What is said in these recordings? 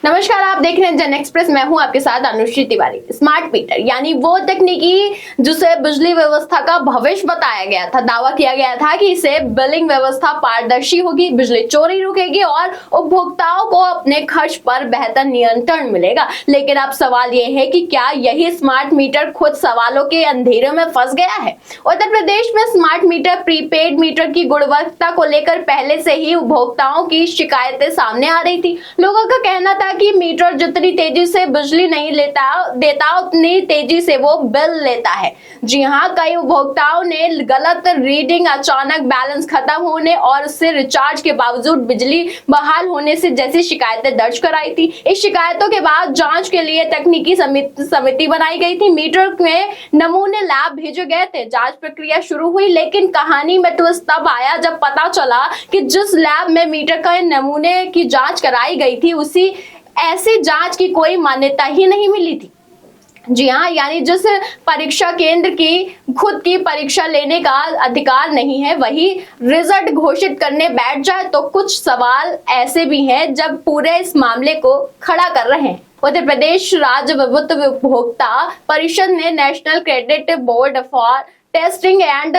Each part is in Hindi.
नमस्कार, आप देख रहे हैं जन एक्सप्रेस। मैं हूं आपके साथ अनुश्री तिवारी। स्मार्ट मीटर यानी वो तकनीकी जिसे बिजली व्यवस्था का भविष्य बताया गया था। दावा किया गया था कि इससे बिलिंग व्यवस्था पारदर्शी होगी, बिजली चोरी रुकेगी और उपभोक्ताओं को अपने खर्च पर बेहतर नियंत्रण मिलेगा। लेकिन अब सवाल ये है कि क्या यही स्मार्ट मीटर खुद सवालों के अंधेरे में फंस गया है? उत्तर प्रदेश में स्मार्ट मीटर, प्रीपेड मीटर की गुणवत्ता को लेकर पहले से ही उपभोक्ताओं की शिकायतें सामने आ रही थी। लोगों का कहना था कि मीटर जितनी तेजी से बिजली नहीं देता उतनी तेजी से वो बिल लेता है। जी हाँ, कई उपभोक्ताओं ने गलत रीडिंग, अचानक बैलेंस खत्म होने और उससे रिचार्ज के बावजूद बिजली बहाल होने से जैसी शिकायतें दर्ज कराई थी। इस शिकायतों के बाद जांच के लिए तकनीकी समिति बनाई गई थी। मीटर में नमूने लैब भेजे गए थे। जांच प्रक्रिया शुरू हुई, लेकिन कहानी में ट्विस्ट तब आया जब पता चला कि जिस लैब में मीटर का नमूने की जांच कराई गई थी, उसी ऐसी जांच की कोई मान्यता ही नहीं मिली थी। जी हाँ, यानी जिस परीक्षा केंद्र की खुद की परीक्षा लेने का अधिकार नहीं है, वही रिजल्ट घोषित करने बैठ जाए, तो कुछ सवाल ऐसे भी हैं जब पूरे इस मामले को खड़ा कर रहे हैं। उत्तर प्रदेश राज्य विद्युत उपभोक्ता परिषद ने national credit board for testing and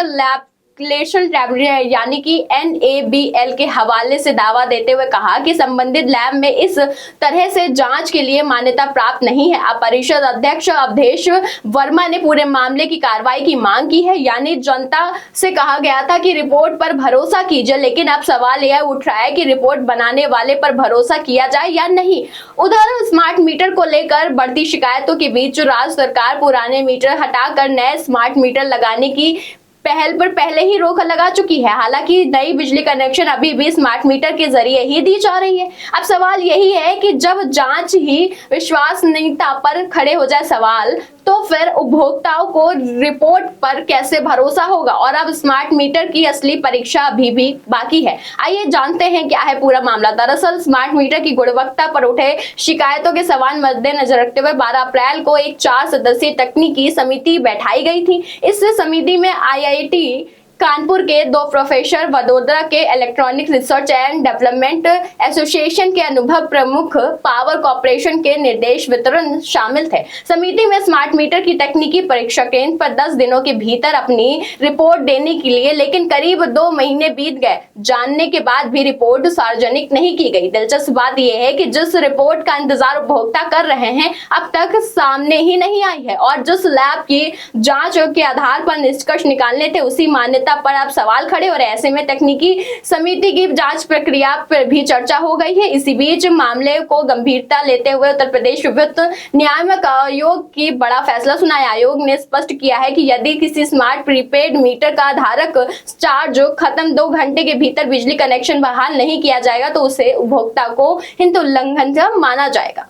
यानी कि NABL के हवाले से दावा देते हुए कहा कि संबंधित लैब में इस तरह से जांच के लिए मान्यता प्राप्त नहीं है। अब परिषद अध्यक्ष अवधेश वर्मा ने पूरे मामले की कार्रवाई की मांग की है। यानी जनता से कहा गया था कि रिपोर्ट पर भरोसा कीजिए, लेकिन अब सवाल यह उठ रहा है कि रिपोर्ट बनाने वाले पर भरोसा किया जाए या नहीं। उधर स्मार्ट मीटर को लेकर बढ़ती शिकायतों के बीच राज्य सरकार पुराने मीटर हटाकर नए स्मार्ट मीटर लगाने की पहल पर पहले ही रोक लगा चुकी है। हालांकि नई बिजली कनेक्शन अभी भी स्मार्ट मीटर के जरिए ही दी जा रही है। अब सवाल यही है कि जब जांच ही विश्वसनीयता पर खड़े हो जाए सवाल, तो फिर उपभोक्ताओं को रिपोर्ट पर कैसे भरोसा होगा? और अब स्मार्ट मीटर की असली परीक्षा अभी भी बाकी है। आइए जानते हैं क्या है पूरा मामला। दरअसल स्मार्ट मीटर की गुणवत्ता पर उठे शिकायतों के सवाल मद्देनजर रखते हुए 12 अप्रैल को एक 4 सदस्यीय तकनीकी समिति बैठाई गई थी। इस समिति में IIT कानपुर के 2 प्रोफेसर, वडोदरा के electronic research and development association के अनुभव प्रमुख, पावर कॉर्पोरेशन के निर्देश वितरण शामिल थे। समिति में स्मार्ट मीटर की तकनीकी परीक्षा केंद्र पर 10 दिनों के भीतर अपनी रिपोर्ट देने के लिए, लेकिन करीब 2 महीने बीत गए। जानने के बाद भी रिपोर्ट सार्वजनिक नहीं की गई। दिलचस्प बात यह है कि जिस रिपोर्ट का इंतजार उपभोक्ता कर रहे हैं, अब तक सामने ही नहीं आई है और जिस लैब की जांच के आधार पर निष्कर्ष निकालने थे, उसी मान्यता पर अब सवाल खड़े हो रहे हैं। ऐसे में तकनीकी समिति की जांच प्रक्रिया पर भी चर्चा हो गई है। इसी बीच मामले को गंभीरता लेते हुए उत्तर प्रदेश विद्युत नियामक आयोग की बड़ा फैसला सुनाया। आयोग ने स्पष्ट किया है कि यदि किसी स्मार्ट प्रीपेड मीटर का धारक चार्ज खत्म 2 घंटे के भीतर बिजली कनेक्शन बहाल नहीं किया जाएगा, तो उसे उपभोक्ता को हित उल्लंघन माना जाएगा।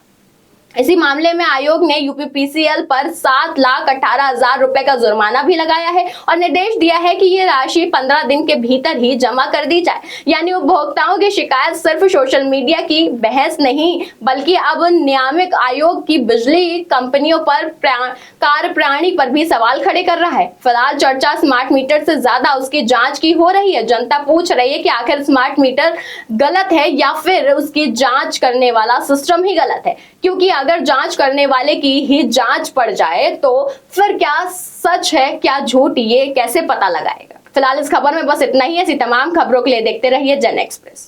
इसी मामले में आयोग ने UPPCL पर 7,18,000 रुपए का जुर्माना भी लगाया है और निर्देश दिया है कि ये राशि 15 दिन के भीतर ही जमा कर दी जाए। यानी उपभोक्ताओं की शिकायत सिर्फ सोशल मीडिया की बहस नहीं, बल्कि अब नियामक आयोग की बिजली कंपनियों पर कार्यप्रणाली पर भी सवाल खड़े कर रहा है। फिलहाल चर्चा स्मार्ट मीटर से ज्यादा उसकी जांच की हो रही है। जनता पूछ रही है कि आखिर स्मार्ट मीटर गलत है या फिर उसकी जांच करने वाला सिस्टम ही गलत है। क्योंकि अगर जांच करने वाले की ही जांच पड़ जाए, तो फिर क्या सच है क्या झूठ, ये कैसे पता लगाएगा? फिलहाल इस खबर में बस इतना ही। ऐसी तमाम खबरों के लिए देखते रहिए जन एक्सप्रेस।